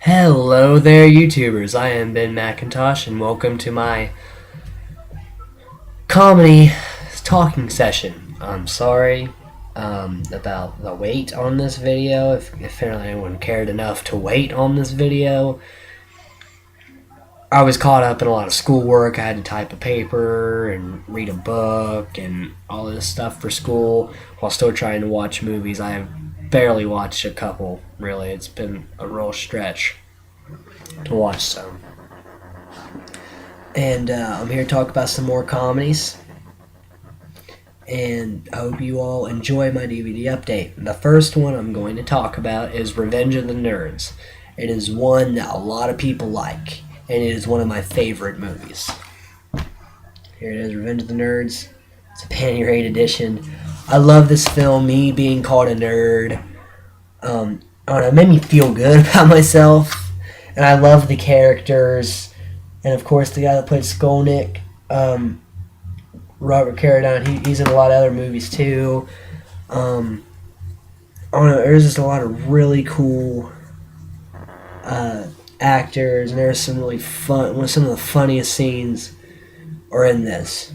Hello there, YouTubers. I am Ben McIntosh, and welcome to my comedy talking session. I'm sorry about the wait on this video. If anyone cared enough to wait on this video, I was caught up in a lot of schoolwork. I had to type a paper and read a book and all this stuff for school while still trying to watch movies. I have barely watched a couple, really. It's been a real stretch to watch some. And I'm here to talk about some more comedies. And I hope you all enjoy my DVD update. The first one I'm going to talk about is Revenge of the Nerds. It is one that a lot of people like, and it is one of my favorite movies. Here it is, Revenge of the Nerds. It's a panty-rated edition. I love this film, me being called a nerd. I don't know, it made me feel good about myself. And I love the characters. And of course, the guy that played Skolnick, Robert Carradine, he's in a lot of other movies too. I don't know, there's just a lot of really cool actors, and there's some really fun, some of the funniest scenes are in this.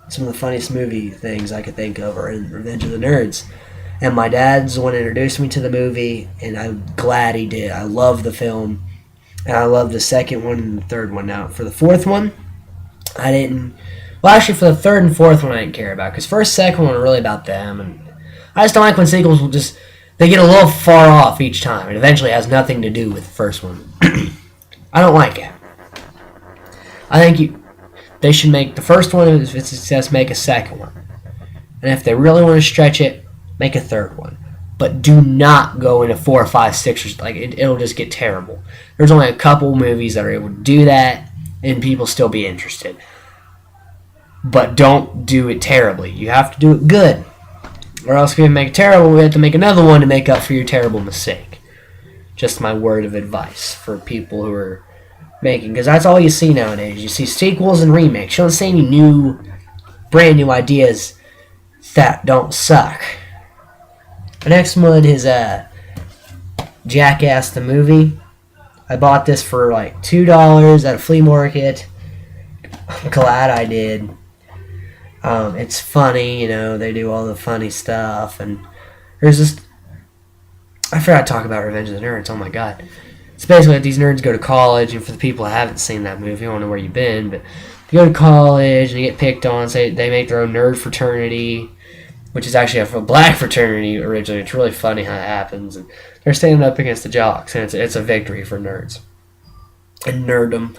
Some of the funniest movie things I could think of are in Revenge of the Nerds. And my dad's the one that introduced me to the movie, and I'm glad he did. I love the film, and I love the second one and the third one. Now, for the fourth one, I didn't... Well, actually, for the third and fourth one, I didn't care about, because first, second one are really about them, and I just don't like when sequels will just... They get a little far off each time. It eventually has nothing to do with the first one. I don't like it. I think they should make the first one, if it's a success, make a second one. And if they really want to stretch it, make a third one. But do not go into 4 or 5, 6, or it'll just get terrible. There's only a couple movies that are able to do that, and people still be interested. But don't do it terribly. You have to do it good. Or else if you make it terrible, we have to make another one to make up for your terrible mistake. Just my word of advice for people who are making, because that's all you see nowadays. You see sequels and remakes. You don't see any brand new ideas that don't suck. The next one is Jackass the movie. I bought this for like $2 at a flea market. I'm glad I did. It's funny, they do all the funny stuff, and there's just... I forgot to talk about Revenge of the Nerds, oh my god. It's basically that these nerds go to college, and for the people who haven't seen that movie, I don't know where you've been, but they go to college, and they get picked on, say they make their own nerd fraternity, which is actually a black fraternity originally. It's really funny how it happens, and they're standing up against the jocks, and it's a victory for nerds. And nerddom.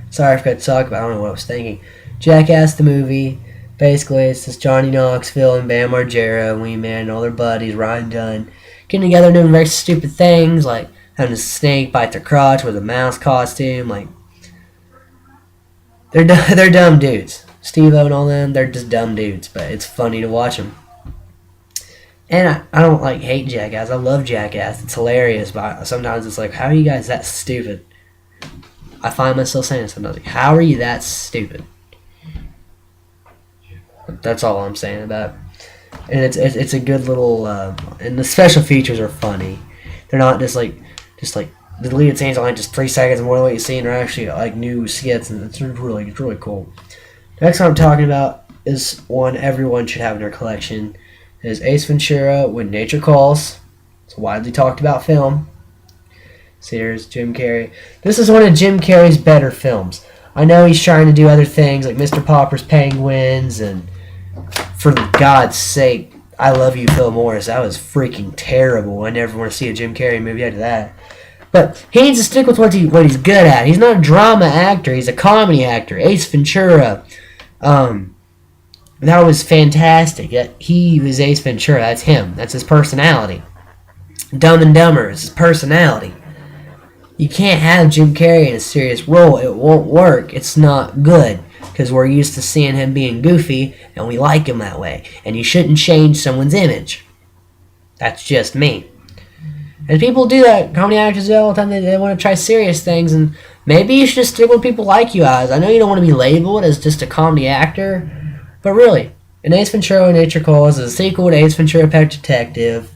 Sorry, I forgot to talk about I don't know what I was thinking. Jackass the movie. Basically, it's this Johnny Knoxville and Bam Margera, Wee Man, and all their buddies, Ryan Dunn, getting together doing very stupid things, like having a snake bite their crotch with a mouse costume. Like, they're dumb dudes. Steve-O and all them, they're just dumb dudes, but it's funny to watch them. And I don't hate Jackass. I love Jackass. It's hilarious, but sometimes it's like, how are you guys that stupid? I find myself saying sometimes, like, how are you that stupid? That's all I'm saying about it. And it's a good little and the special features are funny. They're not just like the deleted scenes are only just 3 seconds more than what you see, and they're actually like new skits, and it's really cool. Next one I'm talking about is one everyone should have in their collection. It is Ace Ventura: When Nature Calls. It's a widely talked about film. See, here's Jim Carrey. This is one of Jim Carrey's better films. I know he's trying to do other things like Mr. Popper's Penguins, and for God's sake, I Love You, Phil Morris. That was freaking terrible. I never want to see a Jim Carrey movie after that. But he needs to stick with what he's good at. He's not a drama actor. He's a comedy actor. Ace Ventura. That was fantastic. He was Ace Ventura. That's him. That's his personality. Dumb and Dumber is his personality. You can't have Jim Carrey in a serious role. It won't work. It's not good. Because we're used to seeing him being goofy, and we like him that way. And you shouldn't change someone's image. That's just me. And people do that. Comedy actors do all the time. They want to try serious things, and maybe you should just stick with people like you guys. I know you don't want to be labeled as just a comedy actor, but really, in Ace Ventura: Nature Calls is a sequel to Ace Ventura: Pet Detective,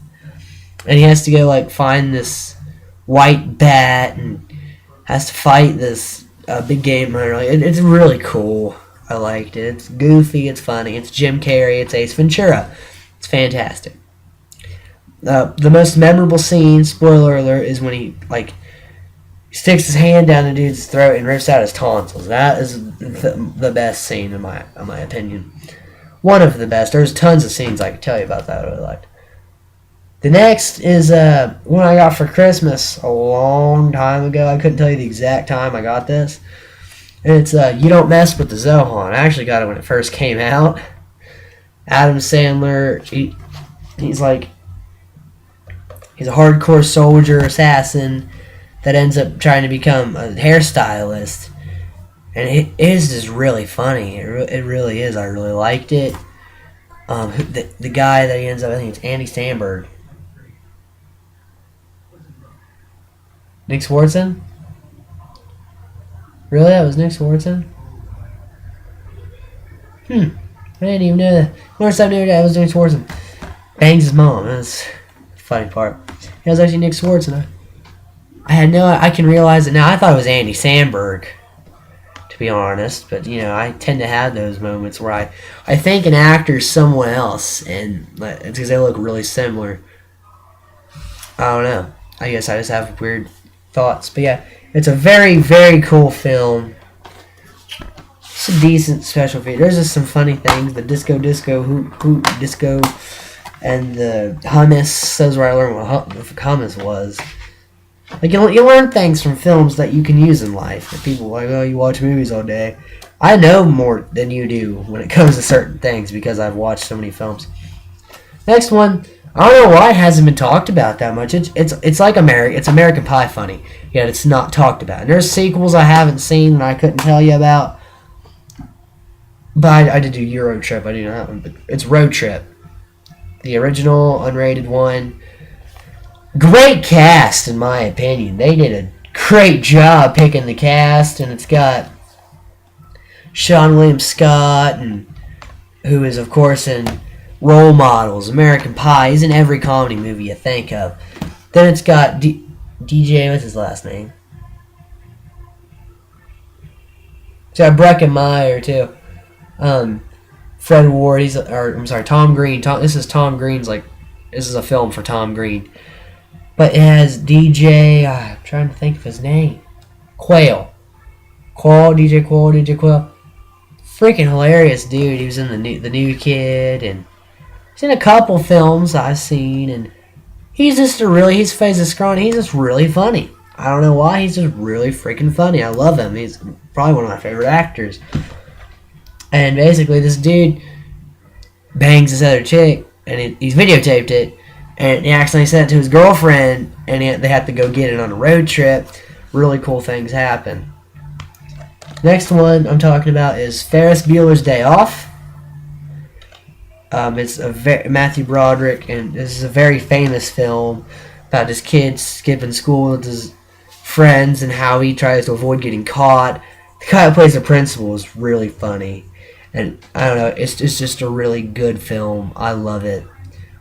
and he has to go find this white bat and has to fight this big game hunter. It's really cool. I liked it. It's goofy. It's funny. It's Jim Carrey. It's Ace Ventura. It's fantastic. The most memorable scene, spoiler alert, is when he sticks his hand down the dude's throat and rips out his tonsils. That is the best scene in my opinion. One of the best. There's tons of scenes I could tell you about that I really liked. The next is one I got for Christmas a long time ago. I couldn't tell you the exact time I got this. And it's You Don't Mess with the Zohan. I actually got it when it first came out. Adam Sandler, he's a hardcore soldier assassin that ends up trying to become a hairstylist. And it is just really funny. It really is. I really liked it. The guy that he ends up, I think it's Andy Samberg. Nick Swartzen? Really? That was Nick Swartzen? I didn't even know that. First time I knew that was Nick Swartzen. Bangs his mom. That's the funny part. It was actually Nick Swartzen. I can realize it now. I thought it was Andy Samberg, to be honest. But, I tend to have those moments where I think an actor's someone else, and it's because they look really similar. I don't know. I guess I just have weird thoughts. But yeah, it's a very, very cool film. It's a decent special feature. There's just some funny things. The disco, hoot, disco, and the hummus. That's where I learned what hummus was. You learn things from films that you can use in life. That people are like, oh, you watch movies all day. I know more than you do when it comes to certain things because I've watched so many films. Next one, I don't know why it hasn't been talked about that much. It's like it's American Pie funny, yet it's not talked about. And there's sequels I haven't seen and I couldn't tell you about. But I did do Euro Trip. I do know that one. But it's Road Trip, the original unrated one. Great cast, in my opinion. They did a great job picking the cast, and it's got Sean William Scott, and who is, of course, in Role Models, American Pie. He's in every comedy movie you think of. Then it's got DJ, what's his last name? It's got Breckenmeyer, too. Fred Ward, Tom Green. This is Tom Green's, this is a film for Tom Green. But it has DJ, I'm trying to think of his name. DJ Quail. Freaking hilarious dude. He was in the new Kid, and he's in a couple films I've seen, and he's face is scrawny. He's just really funny. I don't know why, he's just really freaking funny. I love him. He's probably one of my favorite actors. And basically, this dude bangs this other chick, and he's videotaped it. And he accidentally sent it to his girlfriend, and they have to go get it on a road trip. Really cool things happen. Next one I'm talking about is Ferris Bueller's Day Off. It's Matthew Broderick, and this is a very famous film about this kid skipping school with his friends and how he tries to avoid getting caught. The guy who plays the principal is really funny. And I don't know, it's just a really good film. I love it.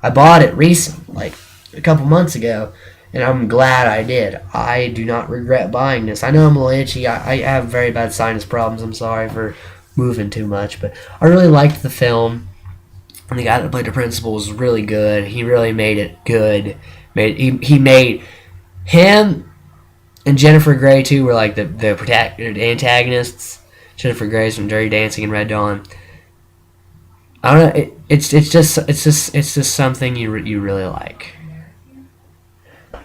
I bought it recently, a couple months ago, and I'm glad I did. I do not regret buying this. I know I'm a little itchy. I have very bad sinus problems. I'm sorry for moving too much, but I really liked the film. And the guy that played the principal was really good. He really made it good. He made him and Jennifer Grey too were the antagonists. Jennifer Grey's from Dirty Dancing and Red Dawn. I don't know. It's just something you really like.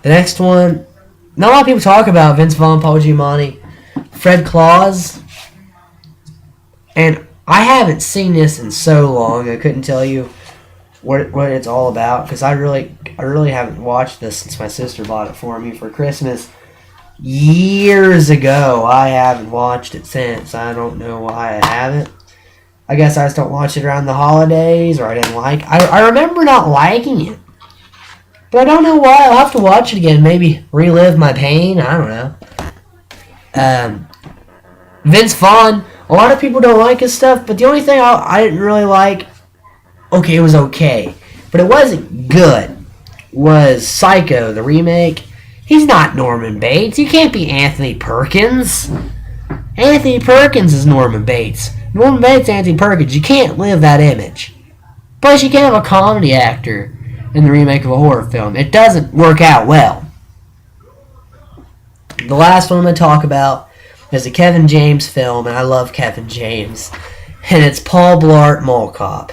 The next one, not a lot of people talk about Vince Vaughn, Paul Giamatti, Fred Claus, and I haven't seen this in so long. I couldn't tell you what it's all about because I really haven't watched this since my sister bought it for me for Christmas years ago. I haven't watched it since. I don't know why I haven't. I guess I just don't watch it around the holidays, or I didn't like. I remember not liking it, but I don't know why. I'll have to watch it again. Maybe relive my pain. I don't know. Vince Vaughn. A lot of people don't like his stuff, but the only thing I didn't really like. Okay, it was okay, but it wasn't good. Was Psycho, the remake. He's not Norman Bates. He can't be Anthony Perkins. Anthony Perkins is Norman Bates. Norman Bates, Anthony Perkins. You can't live that image. Plus, you can't have a comedy actor in the remake of a horror film. It doesn't work out well. The last one I'm going to talk about is a Kevin James film, and I love Kevin James. And it's Paul Blart Mall Cop.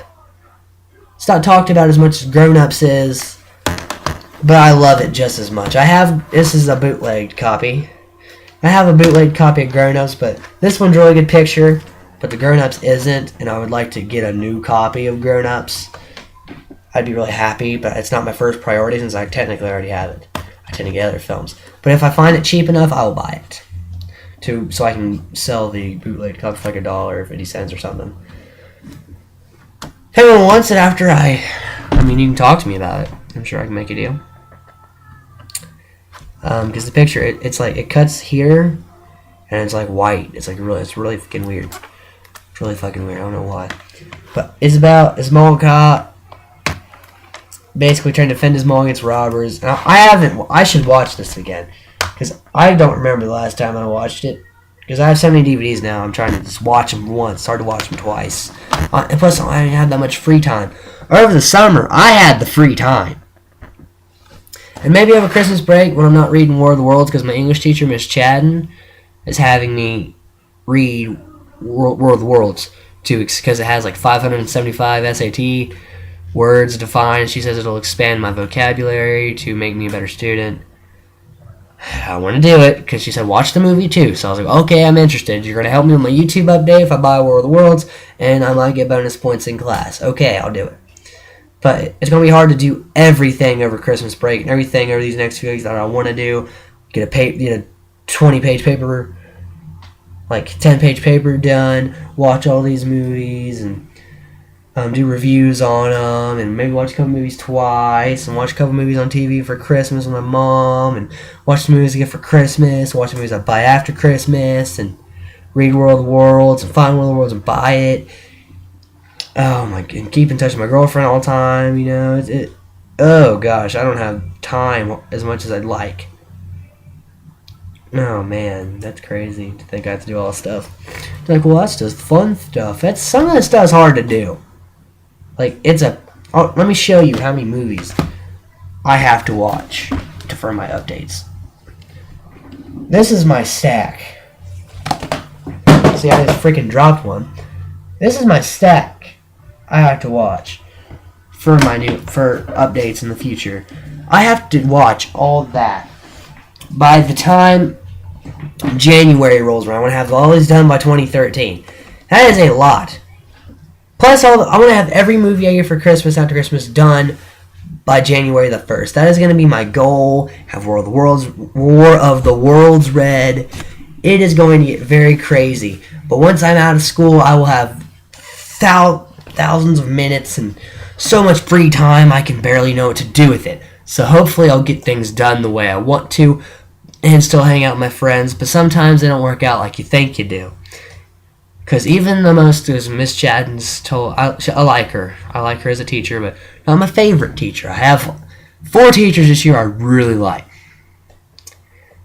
It's not talked about as much as Grown Ups is, but I love it just as much. This is a bootlegged copy. I have a bootlegged copy of Grown Ups, but this one's a really good picture, but the Grown Ups isn't, and I would like to get a new copy of Grown Ups. I'd be really happy, but it's not my first priority since I technically already have it. I tend to get other films. But if I find it cheap enough, I will buy it. So I can sell the bootleg copy for like $1.50 or something. If anyone wants it after I mean, you can talk to me about it. I'm sure I can make a deal. Because the picture, it's like, it cuts here, and it's like white. It's really fucking weird. It's really fucking weird. I don't know why. But it's about a small cop basically trying to defend his mall against robbers. Now, I should watch this again. Because I don't remember the last time I watched it. Because I have so many DVDs now, I'm trying to just watch them once. It's hard to watch them twice. And plus, I didn't have that much free time. Over the summer, I had the free time. And maybe over Christmas break, when I'm not reading War of the Worlds, because my English teacher, Miss Chadden, is having me read War of the Worlds, because it has like 575 SAT words defined. She says it'll expand my vocabulary to make me a better student. I want to do it, because she said, watch the movie too. So I was like, okay, I'm interested. You're going to help me with my YouTube update if I buy War of the Worlds, and I might get bonus points in class. Okay, I'll do it. But it's going to be hard to do everything over Christmas break, and everything over these next few weeks that I want to do. Get a 20-page paper, like 10-page paper done, watch all these movies, and do reviews on them, and maybe watch a couple movies twice, and watch a couple movies on TV for Christmas with my mom, and watch the movies I get for Christmas, watch the movies I buy after Christmas, and read World of the Worlds, and find World of the Worlds and buy it. Oh my god, and keep in touch with my girlfriend all the time, you know, oh gosh, I don't have time as much as I'd like. Oh man, that's crazy to think I have to do all this stuff. Like, well, that's just fun stuff. Some of this stuff's hard to do. Like, let me show you how many movies I have to watch for my updates. This is my stack. See, I just freaking dropped one. This is my stack I have to watch for updates in the future. I have to watch all that. By the time January rolls around, I want to have all these done by 2013. That is a lot. Plus, I want to have every movie I get for Christmas after Christmas done by January the 1st. That is going to be my goal. Have War of the Worlds read. It is going to get very crazy. But once I'm out of school, I will have thousands of minutes and so much free time I can barely know what to do with it. So hopefully I'll get things done the way I want to and still hang out with my friends. But sometimes they don't work out like you think you do. Because even the most, as Miss Chadden's told, I like her. I like her as a teacher, but not my favorite teacher. I have 4 teachers this year I really like.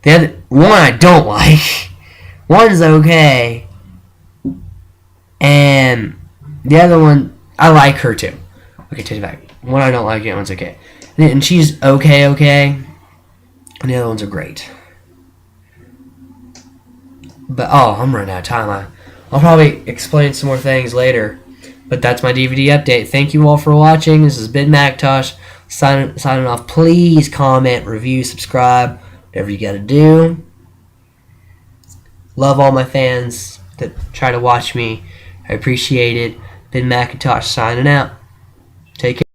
The other one I don't like. One's okay. And the other one, I like her too. Okay, take it back. One I don't like, the other one's okay. And she's okay. And the other ones are great. But, I'm running out of time. I'll probably explain some more things later. But that's my DVD update. Thank you all for watching. This has been Macintosh signing off. Please comment, review, subscribe, whatever you gotta do. Love all my fans that try to watch me. I appreciate it. Been Macintosh signing out. Take care.